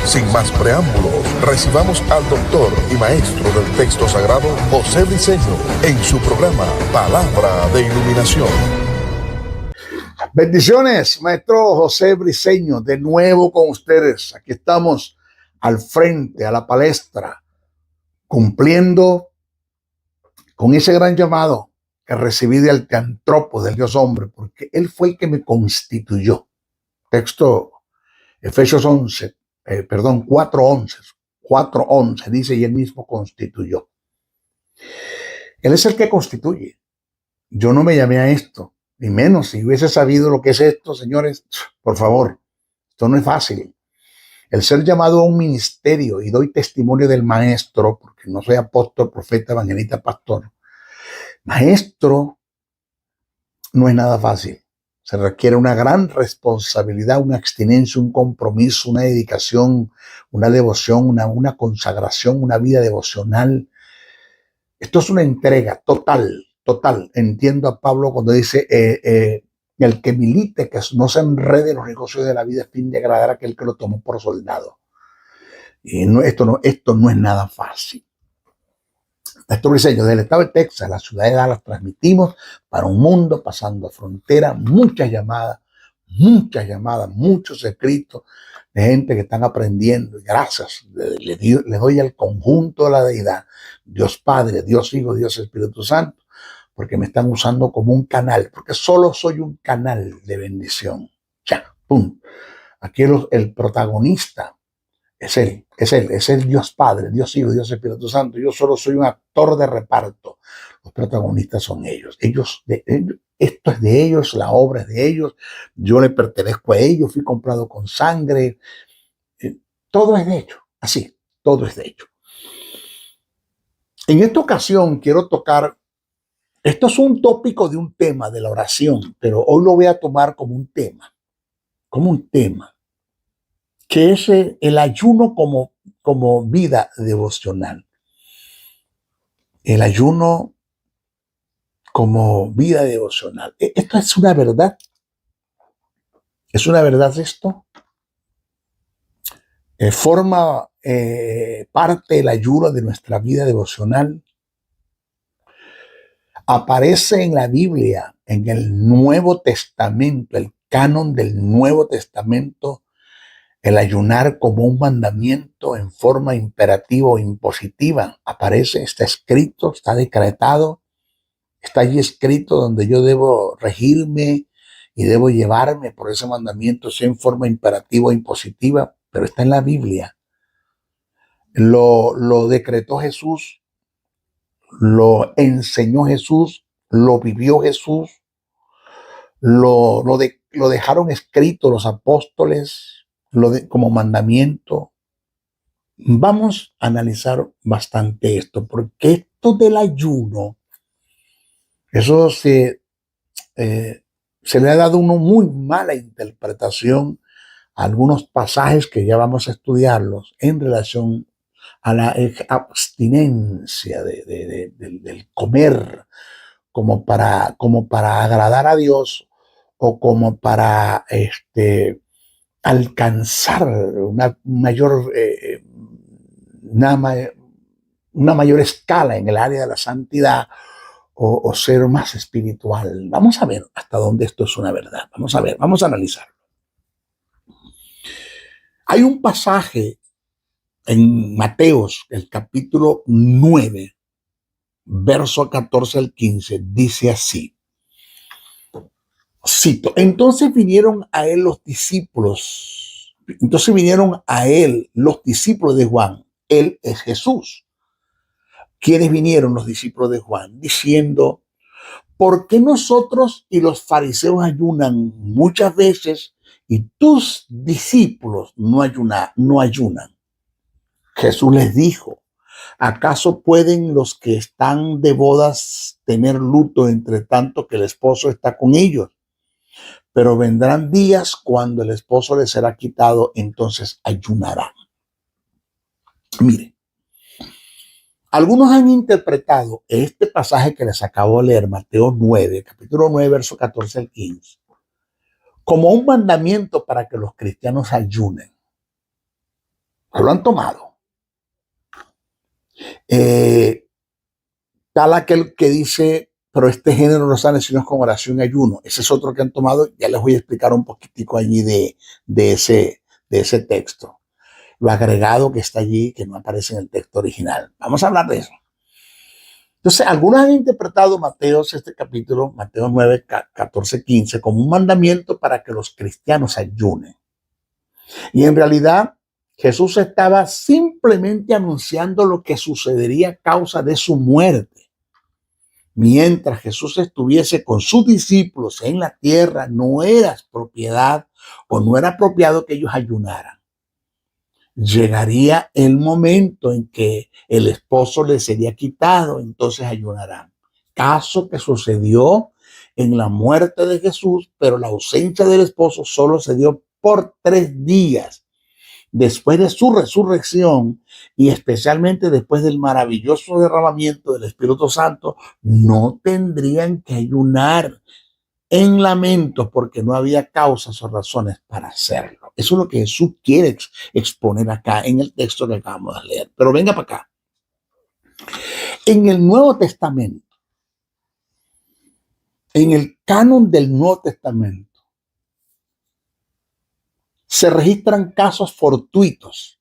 Sin más preámbulos, recibamos al doctor y maestro del texto sagrado, José Briceño, en su programa Palabra de Iluminación. Bendiciones, maestro José Briceño, de nuevo con ustedes. Aquí estamos al frente, a la palestra, cumpliendo con ese gran llamado que recibí del teantropo, del Dios hombre, porque Él fue el que me constituyó. Texto Efesios 4:11 dice, y Él mismo constituyó. Él es el que constituye. Yo no me llamé a esto, ni menos si hubiese sabido lo que es esto, señores, por favor, esto no es fácil. El ser llamado a un ministerio, y doy testimonio del maestro, porque no soy apóstol, profeta, evangelista, pastor. Maestro no es nada fácil. Se requiere una gran responsabilidad, una abstinencia, un compromiso, una dedicación, una devoción, una consagración, una vida devocional. Esto es una entrega total. Entiendo a Pablo cuando dice, el que milite, que no se enrede en los negocios de la vida, a fin de agradar a aquel que lo tomó por soldado. Y esto no es nada fácil. Maestro Briceño, del estado de Texas, la ciudad de Dallas, transmitimos para un mundo pasando frontera, muchas llamadas, muchos escritos de gente que están aprendiendo. Y gracias, le doy al conjunto de la deidad, Dios Padre, Dios Hijo, Dios Espíritu Santo, porque me están usando como un canal, porque solo soy un canal de bendición. Ya, pum. Aquí el protagonista es el Dios Padre, Dios Hijo, Dios Espíritu Santo. Yo solo soy un actor de reparto. Los protagonistas son ellos. Esto es de ellos, la obra es de ellos. Yo le pertenezco a ellos, fui comprado con sangre. Todo es de ellos, así, todo es de ellos. En esta ocasión quiero tocar, esto es un tópico de un tema de la oración, pero hoy lo voy a tomar como un tema, que es el ayuno como vida devocional. El ayuno como vida devocional. Esto es una verdad. ¿Es una verdad esto? ¿Forma parte el ayuno de nuestra vida devocional? Aparece en la Biblia, en el Nuevo Testamento, el canon del Nuevo Testamento, el ayunar como un mandamiento en forma imperativa o impositiva. Aparece, está escrito, está decretado, está allí escrito donde yo debo regirme y debo llevarme por ese mandamiento, sea en forma imperativa o impositiva, pero está en la Biblia. Lo decretó Jesús, lo enseñó Jesús, lo vivió Jesús, lo dejaron escrito los apóstoles como mandamiento. Vamos a analizar bastante esto, porque esto del ayuno, eso se le ha dado una muy mala interpretación a algunos pasajes que ya vamos a estudiarlos en relación a la abstinencia del comer como para agradar a Dios o como para alcanzar una mayor escala en el área de la santidad o ser más espiritual. Vamos a ver hasta dónde esto es una verdad. Vamos a analizarlo. Hay un pasaje en Mateos, el capítulo 9, verso 14 al 15, dice así. Cito, entonces vinieron a él los discípulos de Juan. Él es Jesús. ¿Quiénes vinieron los discípulos de Juan? Diciendo, ¿por qué nosotros y los fariseos ayunan muchas veces y tus discípulos no ayunan? Jesús les dijo, ¿acaso pueden los que están de bodas tener luto entre tanto que el esposo está con ellos? Pero vendrán días cuando el esposo les será quitado, entonces ayunarán. Mire, algunos han interpretado este pasaje que les acabo de leer, Mateo 9, capítulo 9, verso 14 al 15, como un mandamiento para que los cristianos ayunen. Lo han tomado. Tal aquel que dice, pero este género no sale sino con oración y ayuno. Ese es otro que han tomado. Ya les voy a explicar un poquitico allí de ese texto. Lo agregado que está allí, que no aparece en el texto original. Vamos a hablar de eso. Entonces, algunos han interpretado este capítulo, Mateo 9, 14, 15, como un mandamiento para que los cristianos ayunen. Y en realidad, Jesús estaba simplemente anunciando lo que sucedería a causa de su muerte. Mientras Jesús estuviese con sus discípulos en la tierra, no era propiedad o no era apropiado que ellos ayunaran. Llegaría el momento en que el esposo les sería quitado, entonces ayunarán. Caso que sucedió en la muerte de Jesús, pero la ausencia del esposo solo se dio por 3 días. Después de su resurrección y especialmente después del maravilloso derramamiento del Espíritu Santo, no tendrían que ayunar en lamentos porque no había causas o razones para hacerlo. Eso es lo que Jesús quiere exponer acá en el texto que acabamos de leer. Pero venga para acá. En el Nuevo Testamento, en el canon del Nuevo Testamento, se registran casos fortuitos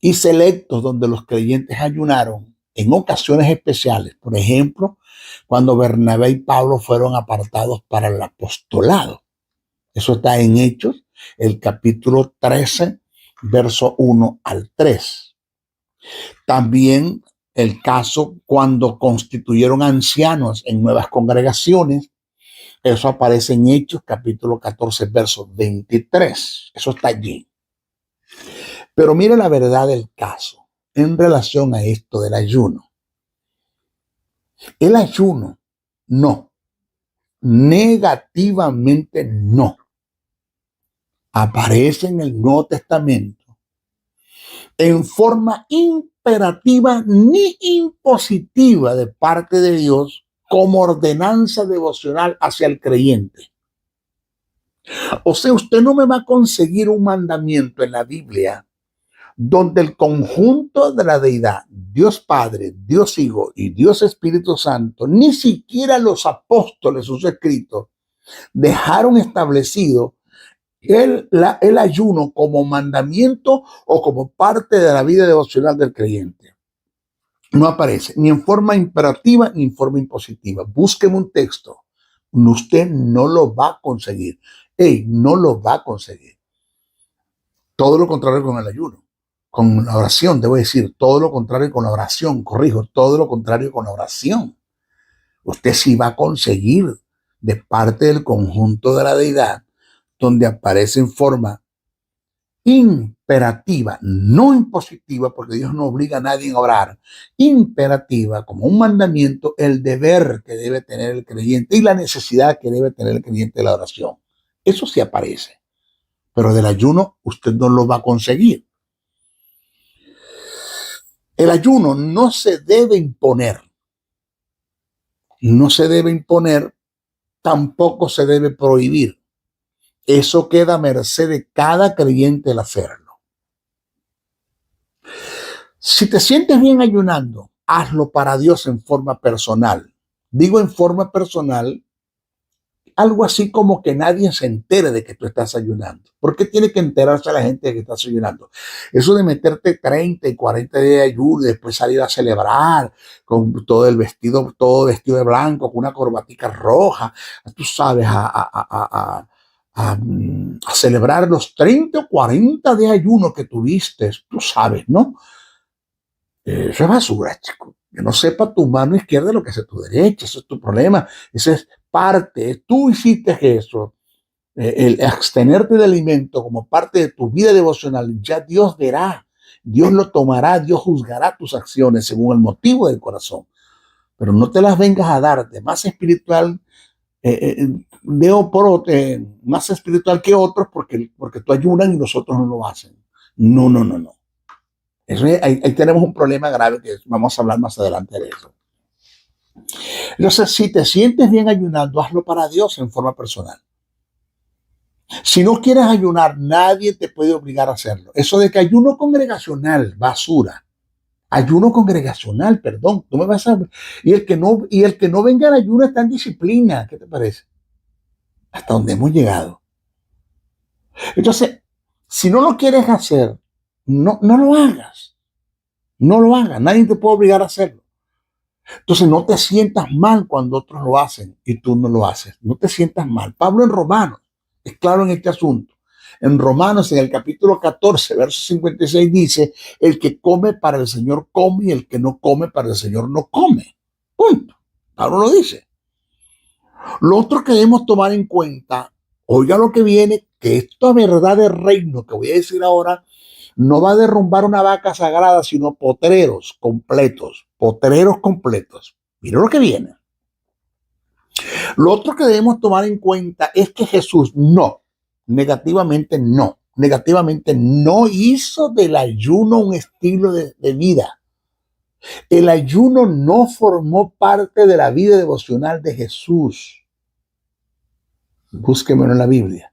y selectos donde los creyentes ayunaron en ocasiones especiales. Por ejemplo, cuando Bernabé y Pablo fueron apartados para el apostolado. Eso está en Hechos, el capítulo 13, verso 1 al 3. También el caso cuando constituyeron ancianos en nuevas congregaciones. Eso aparece en Hechos, capítulo 14, verso 23. Eso está allí. Pero mire la verdad del caso en relación a esto del ayuno. El ayuno, no. Negativamente no. Aparece en el Nuevo Testamento en forma imperativa ni impositiva de parte de Dios como ordenanza devocional hacia el creyente. O sea, usted no me va a conseguir un mandamiento en la Biblia donde el conjunto de la deidad, Dios Padre, Dios Hijo y Dios Espíritu Santo, ni siquiera los apóstoles, sus escritos, dejaron establecido el ayuno como mandamiento o como parte de la vida devocional del creyente. No aparece ni en forma imperativa ni en forma impositiva. Búsqueme un texto. Usted no lo va a conseguir. No lo va a conseguir. Todo lo contrario con el ayuno. Con la oración, debo decir, todo lo contrario con la oración, corrijo, todo lo contrario con la oración. Usted sí va a conseguir de parte del conjunto de la deidad, donde aparece en forma imperativa, no impositiva, porque Dios no obliga a nadie a orar, imperativa, como un mandamiento, el deber que debe tener el creyente y la necesidad que debe tener el creyente de la oración. Eso sí aparece, pero del ayuno usted no lo va a conseguir. El ayuno no se debe imponer. No se debe imponer, tampoco se debe prohibir. Eso queda a merced de cada creyente el hacerlo. Si te sientes bien ayunando, hazlo para Dios en forma personal. Digo en forma personal, algo así como que nadie se entere de que tú estás ayunando. ¿Por qué tiene que enterarse la gente de que estás ayunando? Eso de meterte 30 y 40 días de ayuno y después salir a celebrar con todo vestido de blanco, con una corbatica roja, tú sabes, a celebrar los 30 o 40 de ayuno que tuviste, tú sabes, ¿no? Eso es basura, chico. Que no sepa tu mano izquierda lo que hace tu derecha, eso es tu problema, ese es parte, tú hiciste eso, el abstenerte de alimento como parte de tu vida devocional, ya Dios verá, Dios lo tomará, Dios juzgará tus acciones según el motivo del corazón, pero no te las vengas a dar de más espiritual, más espiritual que otros porque tú ayunas y los otros no lo hacen. No. Eso ahí tenemos un problema grave que vamos a hablar más adelante de eso. Entonces, si te sientes bien ayunando, hazlo para Dios en forma personal. Si no quieres ayunar, nadie te puede obligar a hacerlo. Eso de que ayuno congregacional, basura. Ayuno congregacional, perdón. Tú me vas a... Y el que no venga al ayuno está en disciplina. ¿Qué te parece? Hasta donde hemos llegado. Entonces, si no lo quieres hacer, no lo hagas. No lo hagas. Nadie te puede obligar a hacerlo. Entonces, no te sientas mal cuando otros lo hacen y tú no lo haces. No te sientas mal. Pablo en Romanos es claro en este asunto. En Romanos, en el capítulo 14, verso 56, dice, el que come para el Señor come y el que no come para el Señor no come. Punto. Pablo lo dice. Lo otro que debemos tomar en cuenta, oiga lo que viene, que esta verdad del reino que voy a decir ahora, no va a derrumbar una vaca sagrada, sino potreros completos. Potreros completos. Mira lo que viene. Lo otro que debemos tomar en cuenta es que Jesús negativamente no hizo del ayuno un estilo de vida. El ayuno no formó parte de la vida devocional de Jesús. Búsquemelo en la Biblia.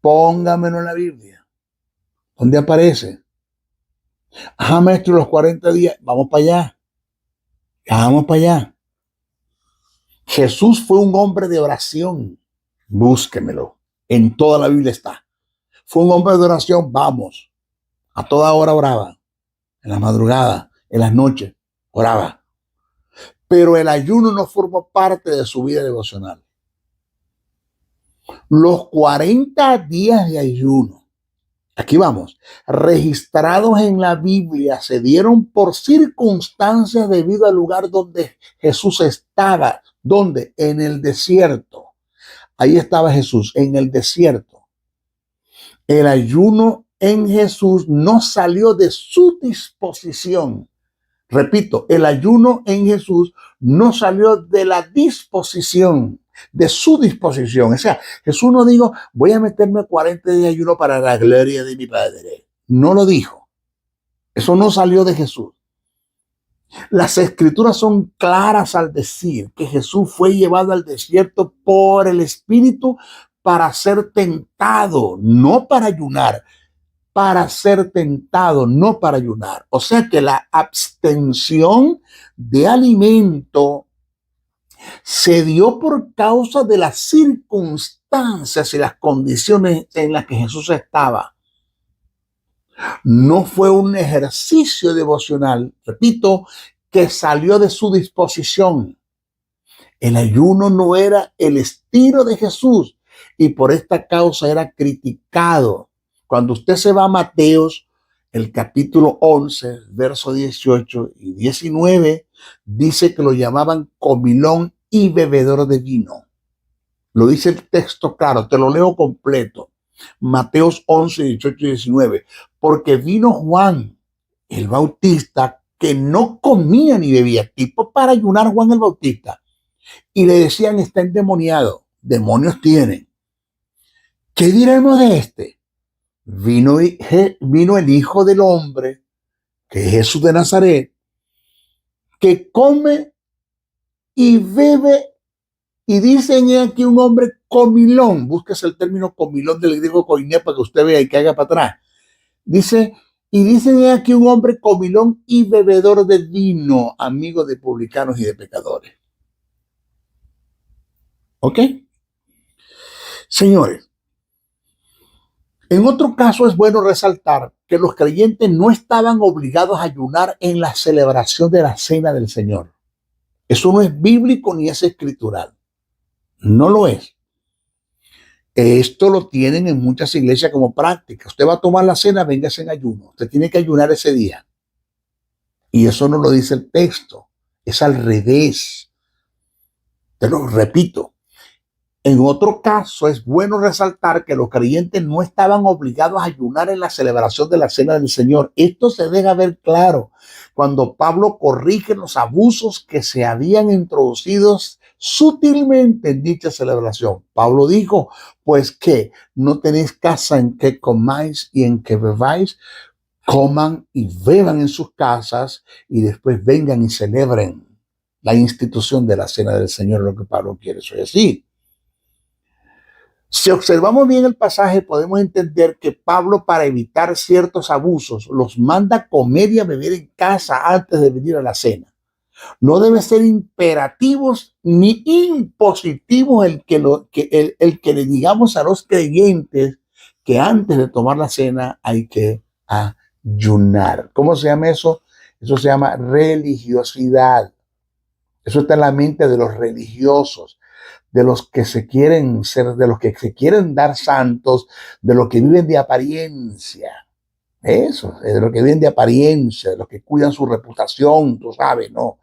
Póngamelo en la Biblia. ¿Dónde aparece? Ajá, maestro, los 40 días. Vamos para allá. Vamos para allá. Jesús fue un hombre de oración. Búsquemelo. En toda la Biblia está. Fue un hombre de oración. Vamos. A toda hora oraba. En la madrugada, en las noches, oraba. Pero el ayuno no formó parte de su vida devocional. Los 40 días de ayuno, aquí vamos, registrados en la Biblia, se dieron por circunstancias debido al lugar donde Jesús estaba. ¿Dónde? En el desierto. Ahí estaba Jesús, en el desierto. El ayuno en Jesús no salió de su disposición. Repito, el ayuno en Jesús no salió de la disposición, de su disposición. O sea, Jesús no dijo, voy a meterme 40 días de ayuno para la gloria de mi Padre. No lo dijo. Eso no salió de Jesús. Las escrituras son claras al decir que Jesús fue llevado al desierto por el Espíritu para ser tentado, no para ayunar. Para ser tentado, no para ayunar. O sea que la abstención de alimento se dio por causa de las circunstancias y las condiciones en las que Jesús estaba. No fue un ejercicio devocional, repito, que salió de su disposición. El ayuno no era el estilo de Jesús y por esta causa era criticado. Cuando usted se va a Mateos, el capítulo 11, verso 18 y 19, dice que lo llamaban comilón y bebedor de vino. Lo dice el texto claro, te lo leo completo. Mateos 11, 18 y 19. Porque vino Juan, el Bautista, que no comía ni bebía, tipo para ayunar Juan el Bautista. Y le decían, está endemoniado, demonios tienen. ¿Qué diremos de este? Vino el Hijo del Hombre, que es Jesús de Nazaret, que come y bebe, y dicen aquí un hombre comilón. Búsquese el término comilón del griego koiné para que usted vea y que haga para atrás. Dice, y dicen aquí un hombre comilón y bebedor de vino, amigo de publicanos y de pecadores. ¿Ok? Señores, en otro caso es bueno resaltar que los creyentes no estaban obligados a ayunar en la celebración de la cena del Señor. Eso no es bíblico ni es escritural. No lo es. Esto lo tienen en muchas iglesias como práctica. Usted va a tomar la cena, véngase en ayuno. Usted tiene que ayunar ese día. Y eso no lo dice el texto. Es al revés. Te lo repito. En otro caso, es bueno resaltar que los creyentes no estaban obligados a ayunar en la celebración de la cena del Señor. Esto se deja ver claro cuando Pablo corrige los abusos que se habían introducido sutilmente en dicha celebración. Pablo dijo, pues que no tenéis casa en que comáis y en que bebáis, coman y beban en sus casas y después vengan y celebren la institución de la cena del Señor, lo que Pablo quiere decir. Si observamos bien el pasaje, podemos entender que Pablo, para evitar ciertos abusos, los manda a comer y a beber en casa antes de venir a la cena. No debe ser imperativos ni impositivos el que le digamos a los creyentes que antes de tomar la cena hay que ayunar. ¿Cómo se llama eso? Eso se llama religiosidad. Eso está en la mente de los religiosos, de los que se quieren ser, de los que se quieren dar santos, de los que viven de apariencia. Eso, de los que viven de apariencia, de los que cuidan su reputación, tú sabes, ¿no?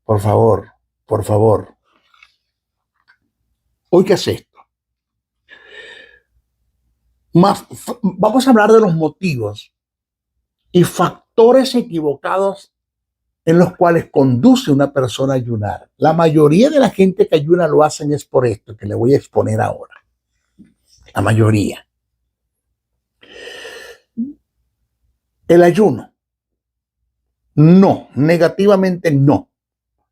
Por favor, por favor. Hoy, ¿qué es esto? Vamos a hablar de los motivos y factores equivocados en los cuales conduce una persona a ayunar. La mayoría de la gente que ayuna lo hacen es por esto que le voy a exponer ahora. La mayoría. El ayuno. No, negativamente no.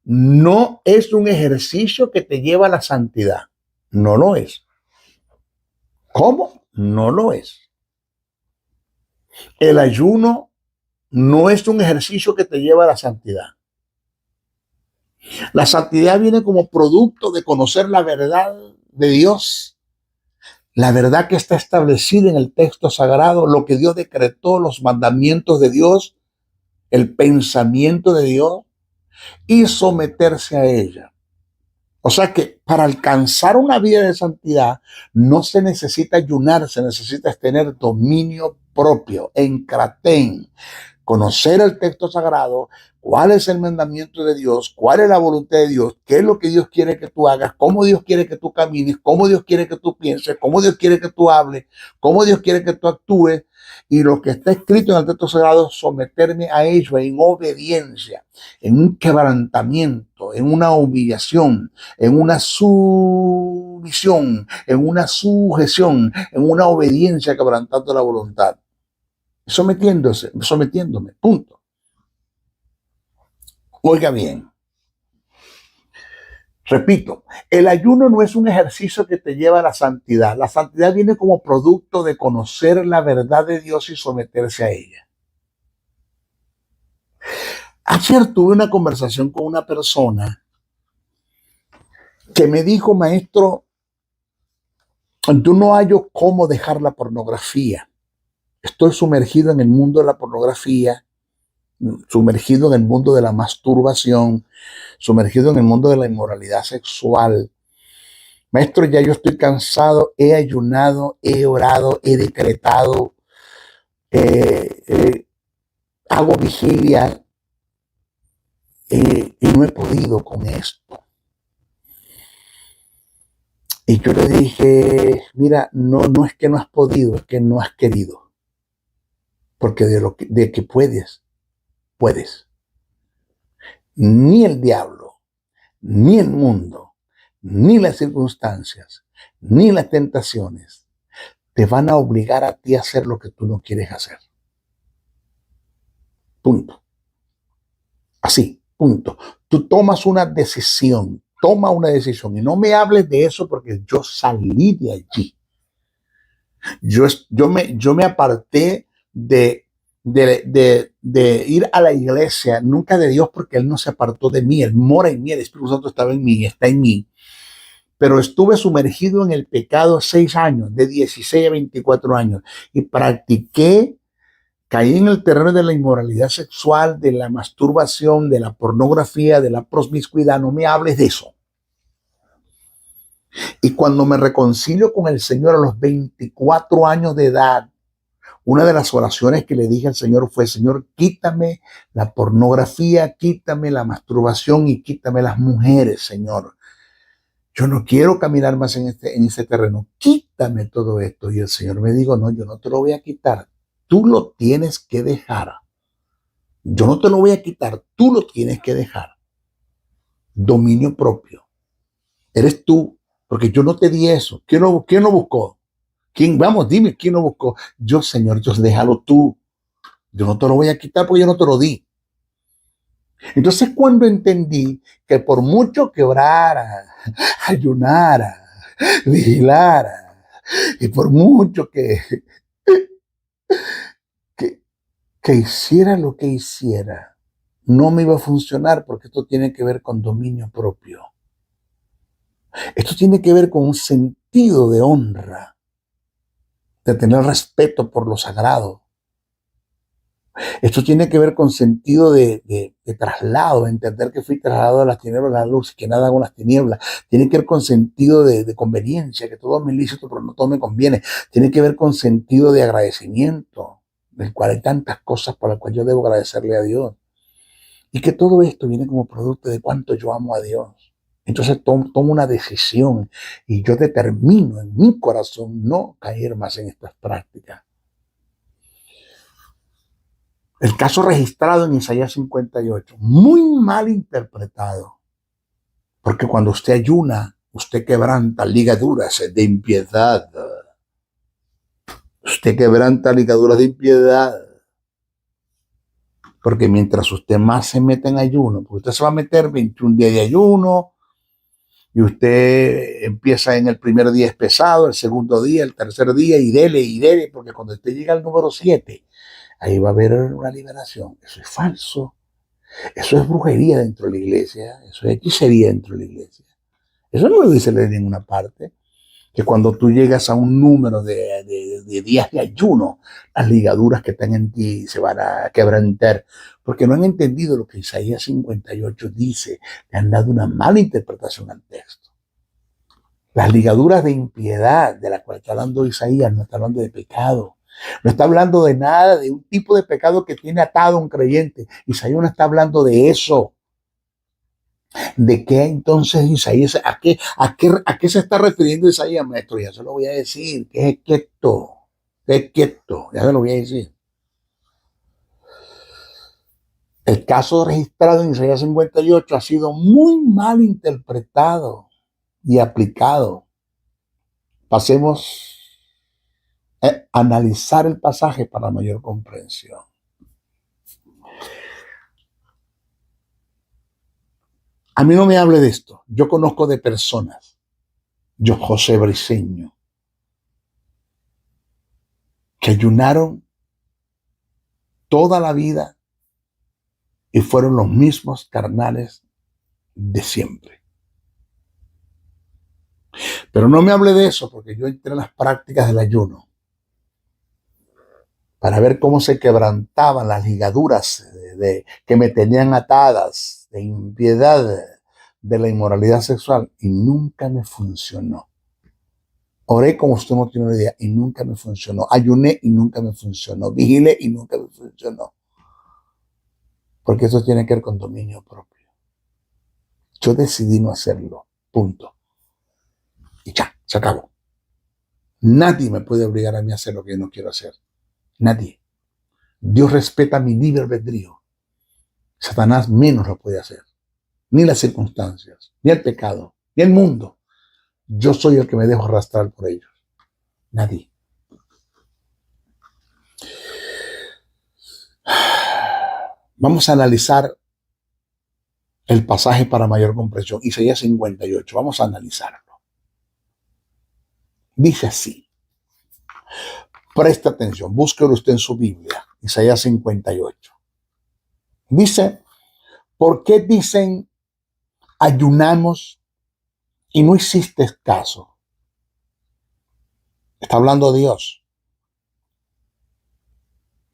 No es un ejercicio que te lleva a la santidad. No lo es. ¿Cómo? No lo es. El ayuno no es un ejercicio que te lleva a la santidad. La santidad viene como producto de conocer la verdad de Dios, la verdad que está establecida en el texto sagrado, lo que Dios decretó, los mandamientos de Dios, el pensamiento de Dios y someterse a ella. O sea que para alcanzar una vida de santidad no se necesita ayunar, se necesita tener dominio propio, encratén, conocer el texto sagrado, cuál es el mandamiento de Dios, cuál es la voluntad de Dios, qué es lo que Dios quiere que tú hagas, cómo Dios quiere que tú camines, cómo Dios quiere que tú pienses, cómo Dios quiere que tú hables, cómo Dios quiere que tú actúes, y lo que está escrito en el texto sagrado, someterme a ello en obediencia, en un quebrantamiento, en una humillación, en una sumisión, en una sujeción, en una obediencia quebrantando la voluntad. Sometiéndome, punto. Oiga bien, repito, el ayuno no es un ejercicio que te lleva a la santidad. La santidad viene como producto de conocer la verdad de Dios y someterse a ella. Ayer tuve una conversación con una persona que me dijo, maestro, yo no hallo cómo dejar la pornografía. Estoy sumergido en el mundo de la pornografía, sumergido en el mundo de la masturbación, sumergido en el mundo de la inmoralidad sexual. Maestro, ya yo estoy cansado, he ayunado, he orado, he decretado, hago vigilia y no he podido con esto. Y yo le dije, mira, no es que no has podido, es que no has querido. Porque de que puedes, puedes. Ni el diablo, ni el mundo, ni las circunstancias, ni las tentaciones te van a obligar a ti a hacer lo que tú no quieres hacer. Punto. Así, punto. Tú tomas una decisión, toma una decisión y no me hables de eso porque yo salí de allí. Yo me aparté de ir a la iglesia, nunca de Dios, porque Él no se apartó de mí. Él mora en mí, el Espíritu Santo estaba en mí, está en mí. Pero estuve sumergido en el pecado 6 años, de 16 a 24 años, y caí en el terreno de la inmoralidad sexual, de la masturbación, de la pornografía, de la promiscuidad. No me hables de eso. Y cuando me reconcilio con el Señor a los 24 años de edad, una de las oraciones que le dije al Señor fue, Señor, quítame la pornografía, quítame la masturbación y quítame las mujeres, Señor. Yo no quiero caminar más en ese terreno. Quítame todo esto. Y el Señor me dijo, no, yo no te lo voy a quitar. Tú lo tienes que dejar. Yo no te lo voy a quitar. Tú lo tienes que dejar. Dominio propio. Eres tú. Porque yo no te di eso. ¿Quién lo buscó? Vamos, dime, ¿quién lo buscó? Yo, Señor, yo déjalo tú. Yo no te lo voy a quitar porque yo no te lo di. Entonces, cuando entendí que por mucho que orara, ayunara, vigilara, Y por mucho que, que hiciera lo que hiciera, no me iba a funcionar porque esto tiene que ver con dominio propio. Esto tiene que ver con un sentido de honra, de tener respeto por lo sagrado. Esto tiene que ver con sentido de traslado, entender que fui trasladado de las tinieblas a la luz y que nada hago en las tinieblas. Tiene que ver con sentido de conveniencia, que todo me es lícito, pero no todo me conviene. Tiene que ver con sentido de agradecimiento, del cual hay tantas cosas por las cuales yo debo agradecerle a Dios. Y que todo esto viene como producto de cuánto yo amo a Dios. Entonces tomo una decisión y yo determino en mi corazón no caer más en estas prácticas. El caso registrado en Isaías 58, muy mal interpretado, porque cuando usted ayuna, usted quebranta ligaduras de impiedad. Usted quebranta ligaduras de impiedad. Porque mientras usted más se mete en ayuno, porque usted se va a meter 21 días de ayuno, y usted empieza en el primer día es pesado, el segundo día, el tercer día, y dele, porque cuando usted llega al número 7, ahí va a haber una liberación. Eso es falso. Eso es brujería dentro de la iglesia. Eso es hechicería dentro de la iglesia. Eso no lo dice en ninguna parte. Que cuando tú llegas a un número de días de ayuno, las ligaduras que están en ti se van a quebrantar. Porque no han entendido lo que Isaías 58 dice. Le han dado una mala interpretación al texto. Las ligaduras de impiedad de las cuales está hablando Isaías no está hablando de pecado. No está hablando de nada, de un tipo de pecado que tiene atado a un creyente. Isaías no está hablando de eso. ¿De qué entonces Isaías? ¿A qué se está refiriendo Isaías, maestro? Ya se lo voy a decir. ¿Qué es quieto? ¿Qué es quieto? Ya se lo voy a decir. El caso registrado en Isaías 58 ha sido muy mal interpretado y aplicado. Pasemos analizar el pasaje para mayor comprensión. A mí no me hable de esto. Yo conozco de personas, yo José Briceño, que ayunaron toda la vida y fueron los mismos carnales de siempre. Pero no me hable de eso porque yo entré en las prácticas del ayuno para ver cómo se quebrantaban las ligaduras que me tenían atadas de impiedad, de la inmoralidad sexual, y nunca me funcionó. Oré como usted no tiene una idea y nunca me funcionó. Ayuné y nunca me funcionó. Vigilé y nunca me funcionó. Porque eso tiene que ver con dominio propio. Yo decidí no hacerlo. Punto. Y ya, se acabó. Nadie me puede obligar a mí a hacer lo que yo no quiero hacer. Nadie. Dios respeta mi libre albedrío. Satanás menos lo puede hacer. Ni las circunstancias, ni el pecado, ni el mundo. Yo soy el que me dejo arrastrar por ellos. Nadie. Vamos a analizar el pasaje para mayor comprensión. Isaías 58. Vamos a analizarlo. Dice así. Presta atención. Búsquelo usted en su Biblia. Isaías 58. Dice, ¿por qué dicen ayunamos y no hiciste caso? Está hablando Dios.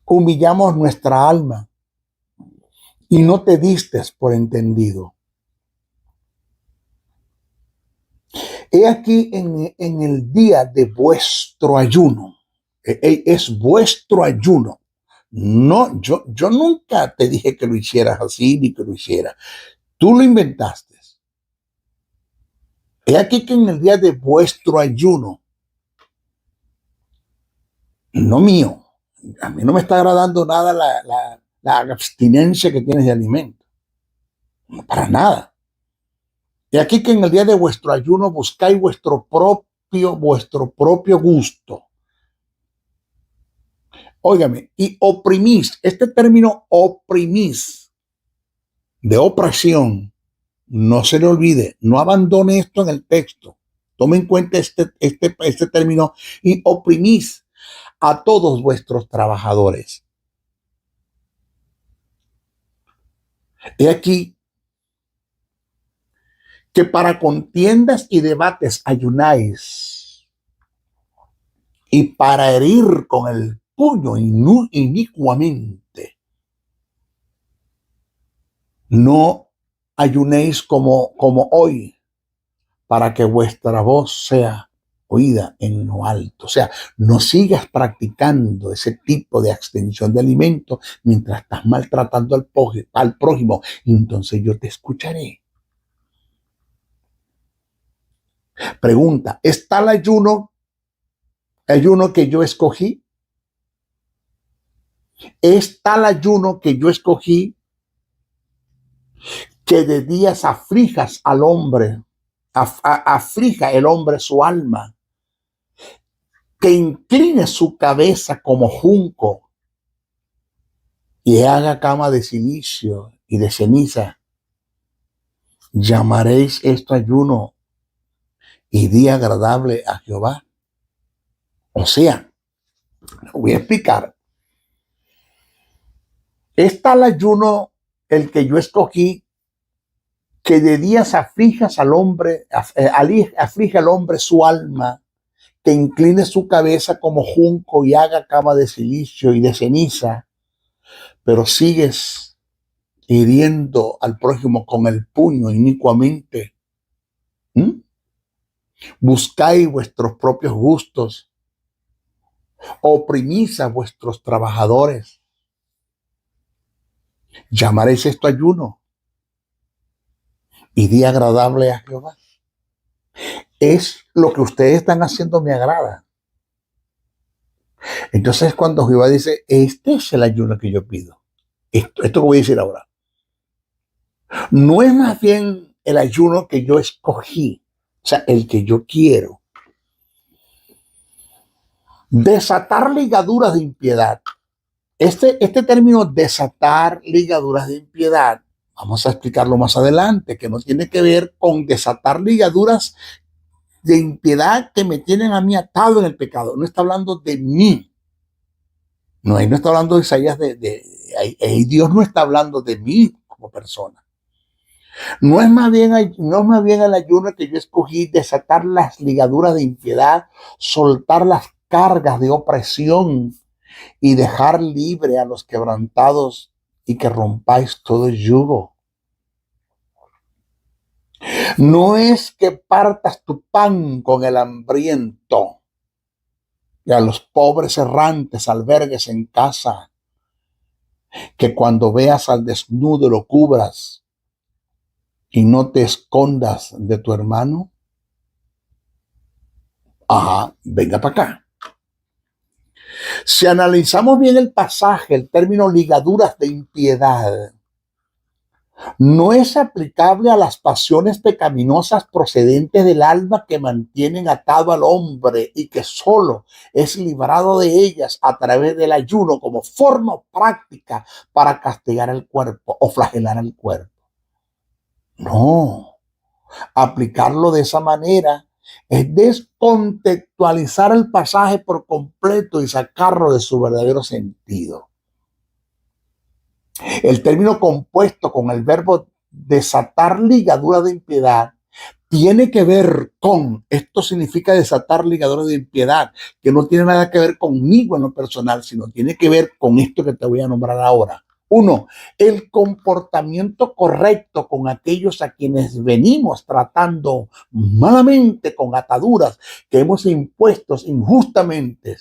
Humillamos nuestra alma y no te diste por entendido. He aquí en el día de vuestro ayuno. Es vuestro ayuno. No, yo nunca te dije que lo hicieras así ni que lo hicieras. Tú lo inventaste. He aquí que en el día de vuestro ayuno, no mío, a mí no me está agradando nada la abstinencia que tienes de alimento. No, para nada. He aquí que en el día de vuestro ayuno buscáis vuestro propio gusto. Óigame, y oprimís. Este término oprimís, de opresión, no se le olvide, no abandone esto en el texto. Tomen en cuenta este término, y oprimís a todos vuestros trabajadores. He aquí que para contiendas y debates ayunáis, y para herir con el puño inicuamente. No ayunéis como hoy, para que vuestra voz sea oída en lo alto. O sea, no sigas practicando ese tipo de abstención de alimentos mientras estás maltratando al prójimo. Entonces yo te escucharé. Pregunta, ¿está el ayuno que yo escogí? ¿Está el ayuno que yo escogí que de días aflijas al hombre, aflija el hombre su alma, que incline su cabeza como junco y haga cama de silicio y de ceniza? ¿Llamaréis esto ayuno y día agradable a Jehová? O sea, voy a explicar. ¿Está el ayuno el que yo escogí, que de días aflijas al hombre, aflige al hombre su alma, que incline su cabeza como junco y haga cama de silicio y de ceniza, pero sigues hiriendo al prójimo con el puño inicuamente? Buscáis vuestros propios gustos, oprimís a vuestros trabajadores. ¿Llamaréis esto ayuno y día agradable a Jehová? Es lo que ustedes están haciendo, me agrada. Entonces cuando Jehová dice, este es el ayuno que yo pido, esto que voy a decir ahora, no es más bien el ayuno que yo escogí, o sea, el que yo quiero. Desatar ligaduras de impiedad. Este término, desatar ligaduras de impiedad, vamos a explicarlo más adelante, que no tiene que ver con desatar ligaduras de impiedad que me tienen a mí atado en el pecado. No está hablando de mí. No, ahí no está hablando de Isaías, Dios no está hablando de mí como persona. No es más bien el ayuno que yo escogí, desatar las ligaduras de impiedad, soltar las cargas de opresión y dejar libre a los quebrantados, y que rompáis todo el yugo. No es que partas tu pan con el hambriento y a los pobres errantes albergues en casa, que cuando veas al desnudo lo cubras y no te escondas de tu hermano. Venga para acá. Si analizamos bien el pasaje, el término ligaduras de impiedad no es aplicable a las pasiones pecaminosas procedentes del alma que mantienen atado al hombre y que solo es librado de ellas a través del ayuno como forma práctica para castigar el cuerpo o flagelar el cuerpo. No, aplicarlo de esa manera es descontextualizar el pasaje por completo y sacarlo de su verdadero sentido. El término compuesto con el verbo desatar ligadura de impiedad tiene que ver con, esto significa desatar ligadura de impiedad, que no tiene nada que ver conmigo en lo personal, sino tiene que ver con esto que te voy a nombrar ahora. 1, el comportamiento correcto con aquellos a quienes venimos tratando malamente, con ataduras que hemos impuesto injustamente,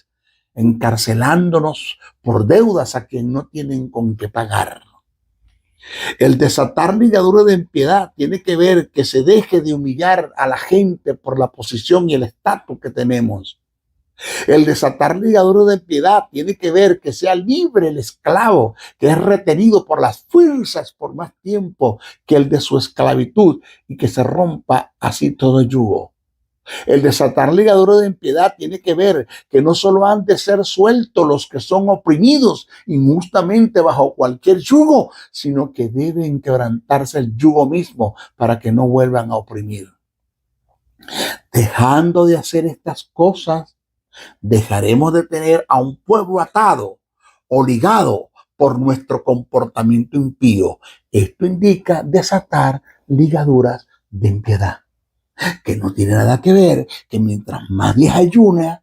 encarcelándonos por deudas a quien no tienen con qué pagar. El desatar ligadura de impiedad tiene que ver que se deje de humillar a la gente por la posición y el estatus que tenemos. El desatar ligadura de impiedad tiene que ver que sea libre el esclavo, que es retenido por las fuerzas por más tiempo que el de su esclavitud, y que se rompa así todo yugo. El desatar ligadura de impiedad tiene que ver que no solo han de ser sueltos los que son oprimidos injustamente bajo cualquier yugo, sino que deben quebrantarse el yugo mismo para que no vuelvan a oprimir. Dejando de hacer estas cosas, dejaremos de tener a un pueblo atado o ligado por nuestro comportamiento impío. Esto indica desatar ligaduras de impiedad, que no tiene nada que ver que mientras más días ayune,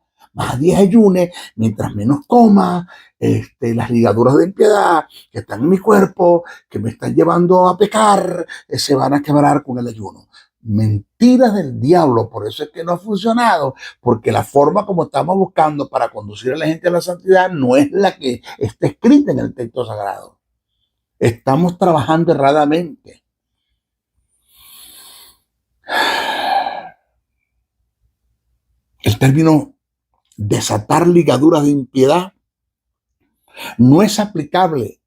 mientras menos coma, las ligaduras de impiedad que están en mi cuerpo, que me están llevando a pecar, se van a quebrar con el ayuno. Mentiras del diablo, por eso es que no ha funcionado, porque la forma como estamos buscando para conducir a la gente a la santidad no es la que está escrita en el texto sagrado. Estamos trabajando erradamente. El término desatar ligaduras de impiedad no es aplicable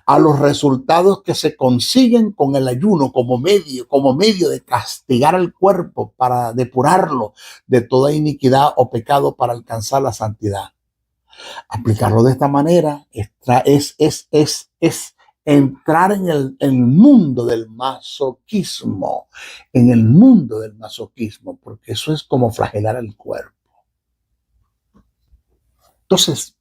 a los resultados que se consiguen con el ayuno como medio de castigar al cuerpo para depurarlo de toda iniquidad o pecado para alcanzar la santidad. Aplicarlo de esta manera es entrar en el mundo del masoquismo, porque eso es como flagelar el cuerpo. Entonces,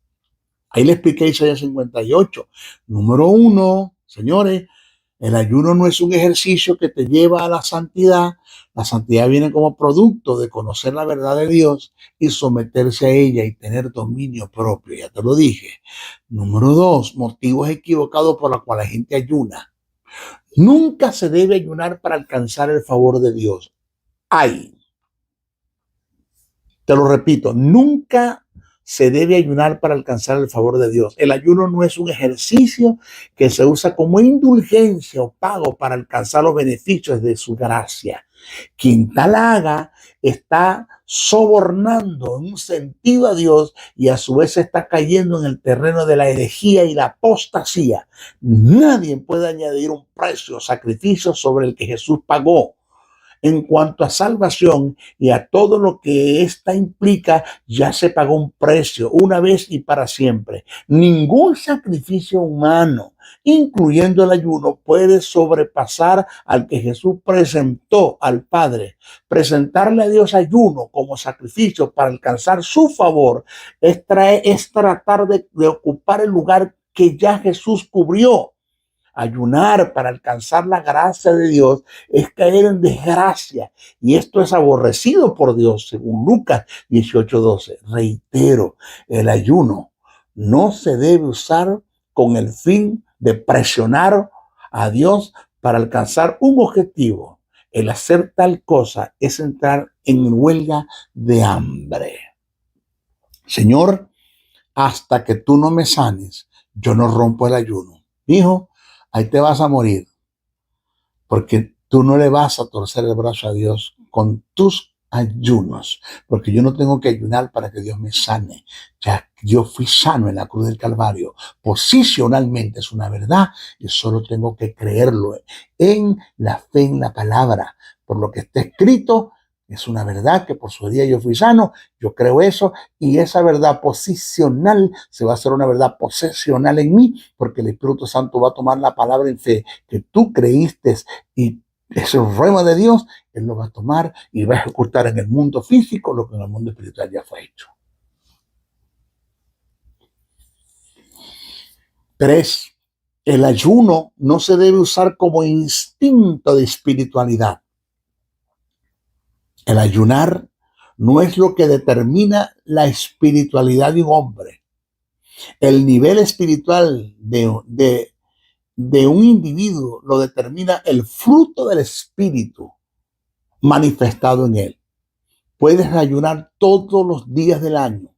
ahí le expliqué Isaías 58. Número 1, señores, el ayuno no es un ejercicio que te lleva a la santidad. La santidad viene como producto de conocer la verdad de Dios y someterse a ella y tener dominio propio. Ya te lo dije. Número 2, motivos equivocados por los cuales la gente ayuna. Nunca se debe ayunar para alcanzar el favor de Dios. Te lo repito, nunca se debe ayunar para alcanzar el favor de Dios. El ayuno no es un ejercicio que se usa como indulgencia o pago para alcanzar los beneficios de su gracia. Quien tal haga está sobornando en un sentido a Dios y a su vez está cayendo en el terreno de la herejía y la apostasía. Nadie puede añadir un precio o sacrificio sobre el que Jesús pagó. En cuanto a salvación y a todo lo que esta implica, ya se pagó un precio una vez y para siempre. Ningún sacrificio humano, incluyendo el ayuno, puede sobrepasar al que Jesús presentó al Padre. Presentarle a Dios ayuno como sacrificio para alcanzar su favor es tratar de ocupar el lugar que ya Jesús cubrió. Ayunar para alcanzar la gracia de Dios es caer en desgracia y esto es aborrecido por Dios, según Lucas 18:12. Reitero, el ayuno no se debe usar con el fin de presionar a Dios para alcanzar un objetivo. El hacer tal cosa es entrar en huelga de hambre. Señor, hasta que tú no me sanes, yo no rompo el ayuno. Hijo, ahí te vas a morir, porque tú no le vas a torcer el brazo a Dios con tus ayunos, porque yo no tengo que ayunar para que Dios me sane. Ya yo fui sano en la cruz del Calvario. Posicionalmente es una verdad y solo tengo que creerlo en la fe, en la palabra, por lo que está escrito. Es una verdad que por su día yo fui sano, yo creo eso, y esa verdad posicional se va a hacer una verdad posesional en mí, porque el Espíritu Santo va a tomar la palabra en fe que tú creíste y es el rema de Dios, Él lo va a tomar y va a ejecutar en el mundo físico lo que en el mundo espiritual ya fue hecho. 3. El ayuno no se debe usar como instinto de espiritualidad. El ayunar no es lo que determina la espiritualidad de un hombre. El nivel espiritual de un individuo lo determina el fruto del espíritu manifestado en él. Puedes ayunar todos los días del año,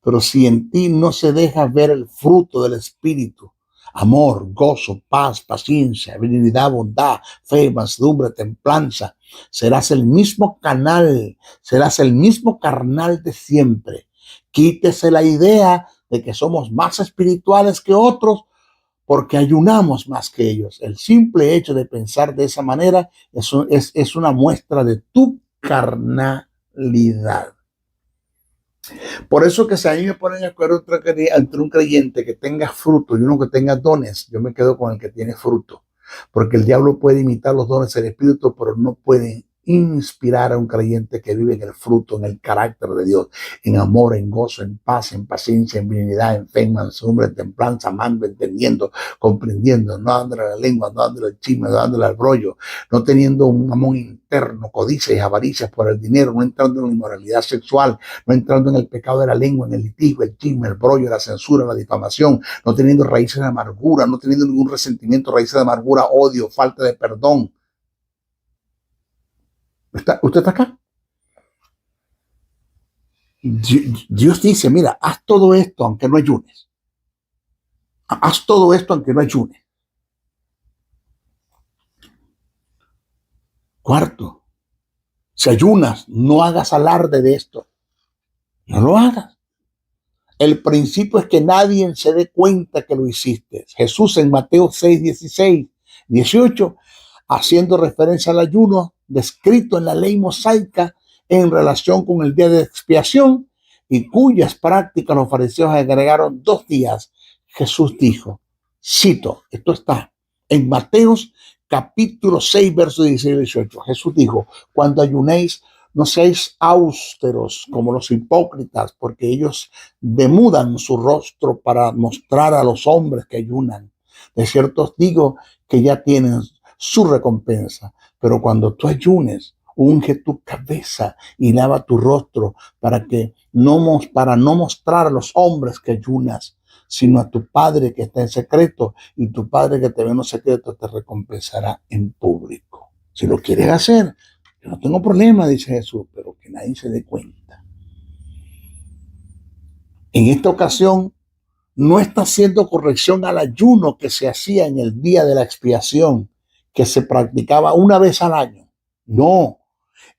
pero si en ti no se deja ver el fruto del espíritu, amor, gozo, paz, paciencia, benignidad, bondad, fe, mansedumbre, templanza, serás el mismo carnal de siempre. Quítese la idea de que somos más espirituales que otros porque ayunamos más que ellos. El simple hecho de pensar de esa manera es una muestra de tu carnalidad. Por eso que si a mí me ponen a escoger entre un creyente que tenga fruto y uno que tenga dones, yo me quedo con el que tiene fruto. Porque el diablo puede imitar los dones del Espíritu, pero no puede inspirar a un creyente que vive en el fruto, en el carácter de Dios, en amor, en gozo, en paz, en paciencia, en benignidad, en fe, en mansedumbre, en templanza, amando, entendiendo, comprendiendo, no dándole a la lengua, no dándole al chisme, no dándole al brollo, no teniendo un amor interno, codicias y avaricias por el dinero, no entrando en la inmoralidad sexual, no entrando en el pecado de la lengua, en el litigio, el chisme, el brollo, la censura, la difamación, no teniendo raíces de amargura, no teniendo ningún resentimiento, raíces de amargura, odio, falta de perdón. ¿Usted está acá? Dios dice, mira, haz todo esto aunque no ayunes. Haz todo esto aunque no ayunes. Cuarto, si ayunas, no hagas alarde de esto. No lo hagas. El principio es que nadie se dé cuenta que lo hiciste. Jesús en Mateo 6, 16, 18, haciendo referencia al ayuno descrito en la ley mosaica en relación con el día de expiación y cuyas prácticas los fariseos agregaron 2 días, Jesús dijo, cito, esto está en Mateo capítulo 6, versos 16 y 18. Jesús dijo, cuando ayunéis, no seáis austeros como los hipócritas, porque ellos demudan su rostro para mostrar a los hombres que ayunan. De cierto os digo que ya tienen su recompensa. Pero cuando tú ayunes, unge tu cabeza y lava tu rostro para no mostrar a los hombres que ayunas, sino a tu Padre que está en secreto, y tu Padre que te ve en los secretos te recompensará en público. Si lo quieres hacer, yo no tengo problema, dice Jesús, pero que nadie se dé cuenta. En esta ocasión, no está haciendo corrección al ayuno que se hacía en el día de la expiación, que se practicaba una vez al año. No,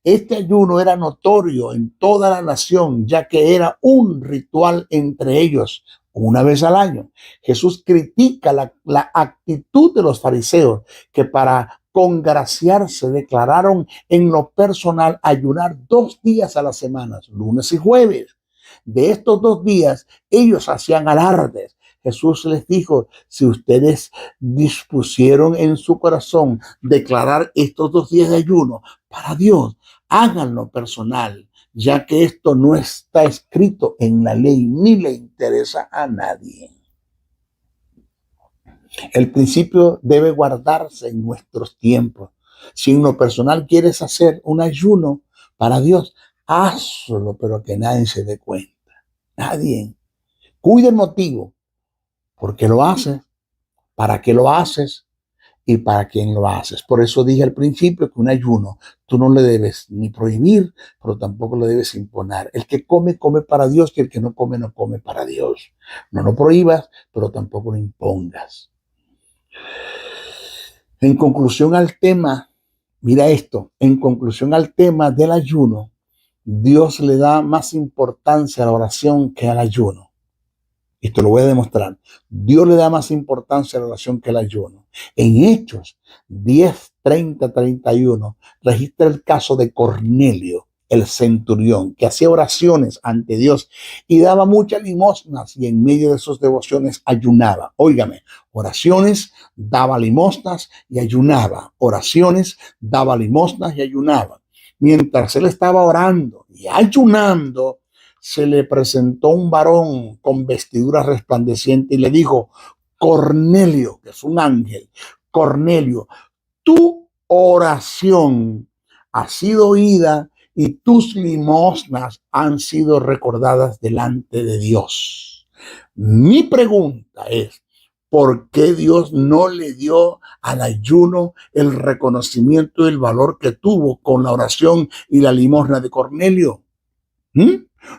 este ayuno era notorio en toda la nación, ya que era un ritual entre ellos, una vez al año. Jesús critica la actitud de los fariseos, que para congraciarse declararon en lo personal ayunar 2 días a la semana, lunes y jueves. De estos 2 días, ellos hacían alardes. Jesús les dijo, si ustedes dispusieron en su corazón declarar estos 2 días de ayuno para Dios, háganlo personal, ya que esto no está escrito en la ley ni le interesa a nadie. El principio debe guardarse en nuestros tiempos. Si en lo personal quieres hacer un ayuno para Dios, hazlo, pero que nadie se dé cuenta. Nadie. Cuida el motivo. ¿Por qué lo haces? ¿Para qué lo haces? ¿Y para quién lo haces? Por eso dije al principio que un ayuno tú no le debes ni prohibir, pero tampoco le debes imponer. El que come, come para Dios, y el que no come, no come para Dios. No lo prohíbas, pero tampoco lo impongas. En conclusión al tema, mira esto, en conclusión al tema del ayuno, Dios le da más importancia a la oración que al ayuno. Y te lo voy a demostrar. Dios le da más importancia a la oración que al ayuno. En Hechos 10, 30, 31, registra el caso de Cornelio, el centurión, que hacía oraciones ante Dios y daba muchas limosnas, y en medio de sus devociones ayunaba. Óigame, oraciones, daba limosnas y ayunaba. Oraciones, daba limosnas y ayunaba. Mientras él estaba orando y ayunando, se le presentó un varón con vestidura resplandeciente y le dijo, Cornelio, que es un ángel, Cornelio, tu oración ha sido oída y tus limosnas han sido recordadas delante de Dios. Mi pregunta es, ¿por qué Dios no le dio al ayuno el reconocimiento del valor que tuvo con la oración y la limosna de Cornelio?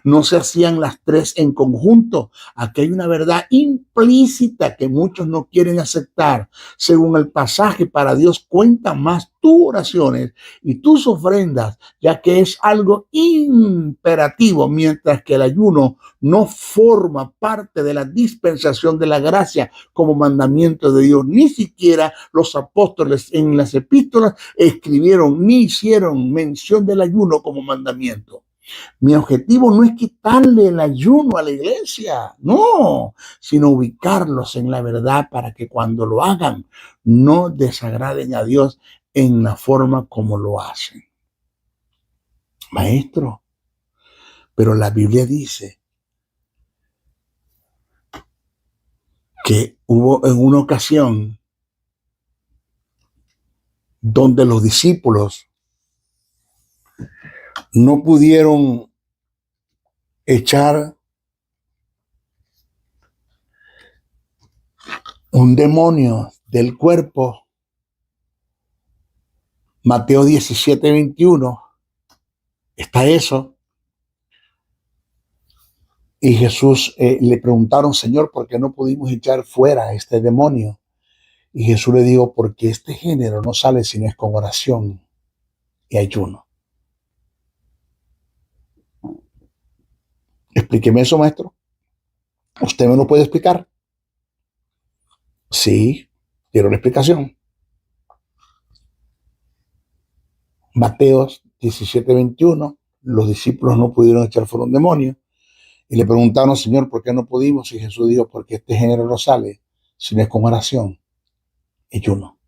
No se hacían las 3 en conjunto. Aquí hay una verdad implícita que muchos no quieren aceptar. Según el pasaje, para Dios cuentan más tus oraciones y tus ofrendas, ya que es algo imperativo, mientras que el ayuno no forma parte de la dispensación de la gracia como mandamiento de Dios. Ni siquiera los apóstoles en las epístolas escribieron ni hicieron mención del ayuno como mandamiento. Mi objetivo no es quitarle el ayuno a la iglesia, no, sino ubicarlos en la verdad para que cuando lo hagan no desagraden a Dios en la forma como lo hacen. Maestro, pero la Biblia dice que hubo en una ocasión donde los discípulos no pudieron echar un demonio del cuerpo. Mateo 17:21, está eso. Y Jesús le preguntaron, Señor, ¿por qué no pudimos echar fuera a este demonio? Y Jesús le dijo, porque este género no sale si no es con oración y ayuno. Explíqueme eso, maestro. ¿Usted me lo puede explicar? Sí, quiero la explicación. Mateo 17:21, los discípulos no pudieron echar fuera un demonio. Y le preguntaron, Señor, ¿por qué no pudimos? Y Jesús dijo, porque este género no sale si no es con oración y ayuno.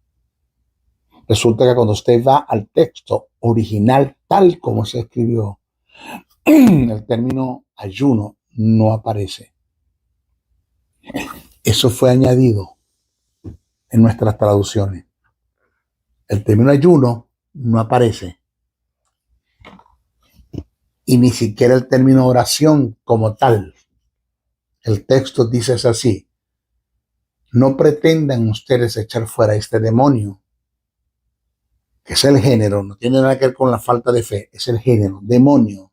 Resulta que cuando usted va al texto original, tal como se escribió, el término ayuno no aparece. Eso fue añadido en nuestras traducciones. El término ayuno no aparece. Y ni siquiera el término oración como tal. El texto dice así: no pretendan ustedes echar fuera este demonio, que es el género, no tiene nada que ver con la falta de fe, es el género, demonio,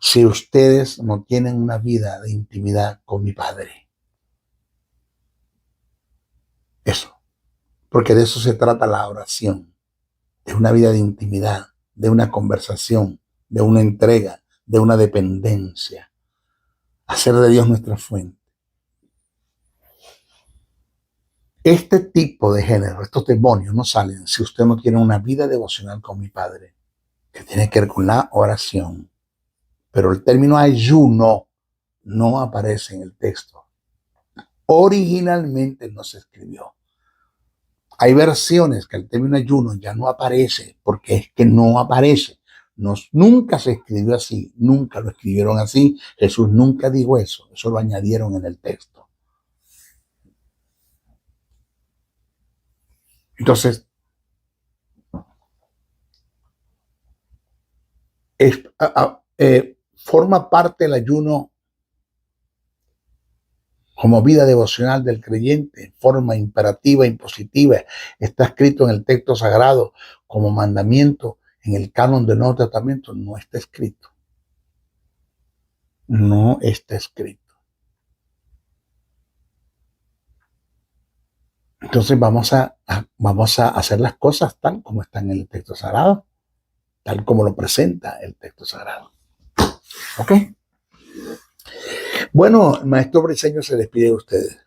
si ustedes no tienen una vida de intimidad con mi Padre. Eso, porque de eso se trata la oración, de una vida de intimidad, de una conversación, de una entrega, de una dependencia, hacer de Dios nuestra fuente. Este tipo de género, estos demonios no salen si usted no tiene una vida devocional con mi Padre, que tiene que ver con la oración. Pero el término ayuno no aparece en el texto. Originalmente no se escribió. Hay versiones que el término ayuno ya no aparece, porque es que no aparece. Nunca se escribió así, nunca lo escribieron así. Jesús nunca dijo eso, eso lo añadieron en el texto. Entonces, forma parte el ayuno como vida devocional del creyente, en forma imperativa, impositiva. Está escrito en el texto sagrado como mandamiento. En el canon del Nuevo Testamento no está escrito. No está escrito. Entonces vamos a hacer las cosas tal como están en el texto sagrado, tal como lo presenta el texto sagrado. ¿Ok? Bueno, el maestro Briceño se despide de ustedes.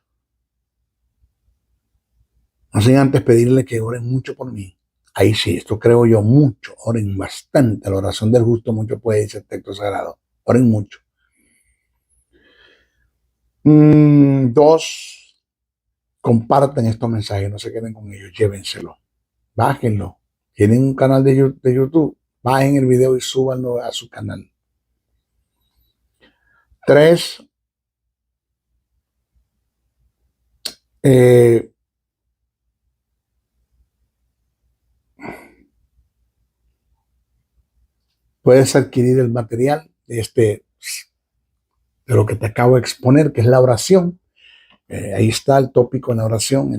No sin antes pedirle que oren mucho por mí. Ahí sí, esto creo yo mucho. Oren bastante. La oración del justo mucho puede decir el texto sagrado. Oren mucho. 2, compartan estos mensajes. No se queden con ellos. Llévenselo. Bájenlo. Tienen un canal de YouTube. Bajen el video y súbanlo a su canal. 3, puedes adquirir el material de lo que te acabo de exponer, que es la oración. Ahí está el tópico en la oración.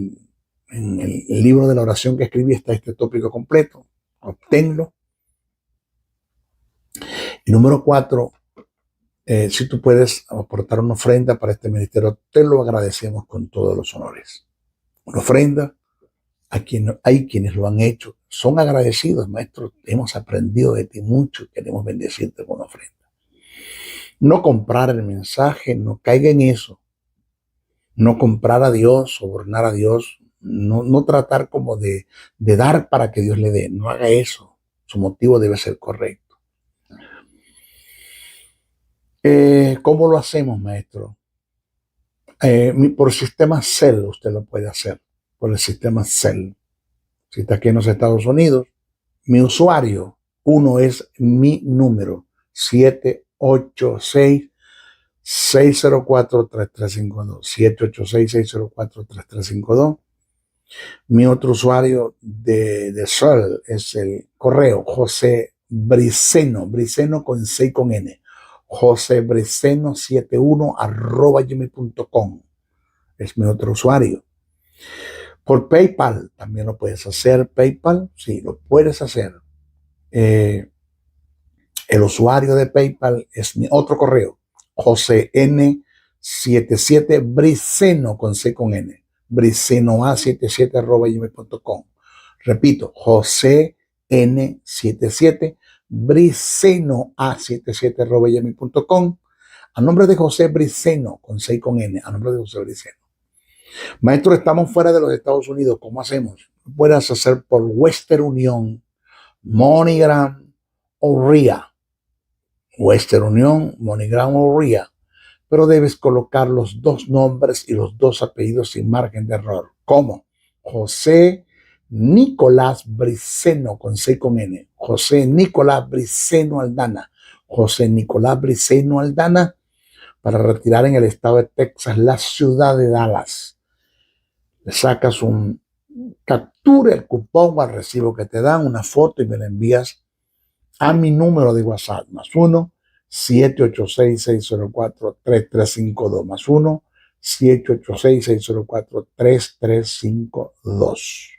En el libro de la oración que escribí está este tópico completo. Obténlo. Y número 4, si tú puedes aportar una ofrenda para este ministerio, te lo agradecemos con todos los honores. Una ofrenda, hay quienes lo han hecho, son agradecidos, maestro, hemos aprendido de ti mucho, queremos bendecirte con una ofrenda. No comprar el mensaje, no caiga en eso. No comprar a Dios, sobornar a Dios, no tratar como de dar para que Dios le dé, no haga eso. Su motivo debe ser correcto. ¿Cómo lo hacemos, maestro? Por sistema Zelle usted lo puede hacer, por el sistema Zelle. Si está aquí en los Estados Unidos, mi usuario, Uno es mi número, 786-604-3352. 786-604-3352. Mi otro usuario de Sol es el correo José Briceno, Briceno con C y con N. josebriceno71@gmail.com. Es mi otro usuario. Por PayPal también lo puedes hacer. PayPal, sí, lo puedes hacer. El usuario de PayPal es mi otro correo, JoseN77 Briceno con C con N, bricenoa77@gmail.com. Repito, JoseN77 bricenoa77@gmail.com. A nombre de José Briceno con C con N, a nombre de José Briceno. Maestro, estamos fuera de los Estados Unidos. ¿Cómo hacemos? Puedes hacer por Western Union, MoneyGram o RIA. Western Union, MoneyGram o RIA. Pero debes colocar los dos nombres y los dos apellidos sin margen de error. ¿Cómo? José Nicolás Briceno con C con N. José Nicolás Briceno Aldana. José Nicolás Briceno Aldana, para retirar en el estado de Texas, la ciudad de Dallas. Le sacas captura el cupón al recibo que te dan, una foto, y me la envías a mi número de WhatsApp, +1 786-604-3352, +1 786-604-3352.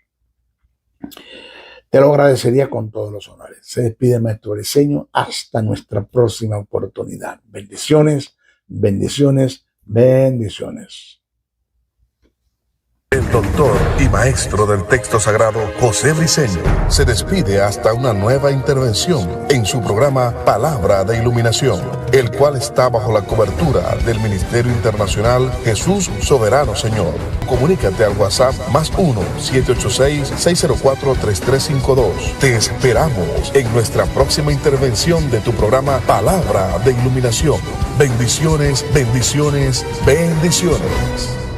Te lo agradecería con todos los honores. Se despide Maestro Briceño. Hasta nuestra próxima oportunidad. Bendiciones, bendiciones, bendiciones. El doctor y maestro del texto sagrado José Briceño se despide hasta una nueva intervención en su programa Palabra de Iluminación, el cual está bajo la cobertura del Ministerio Internacional Jesús Soberano Señor. Comunícate al WhatsApp +1 786-604-3352. Te esperamos en nuestra próxima intervención de tu programa Palabra de Iluminación. Bendiciones, bendiciones, bendiciones.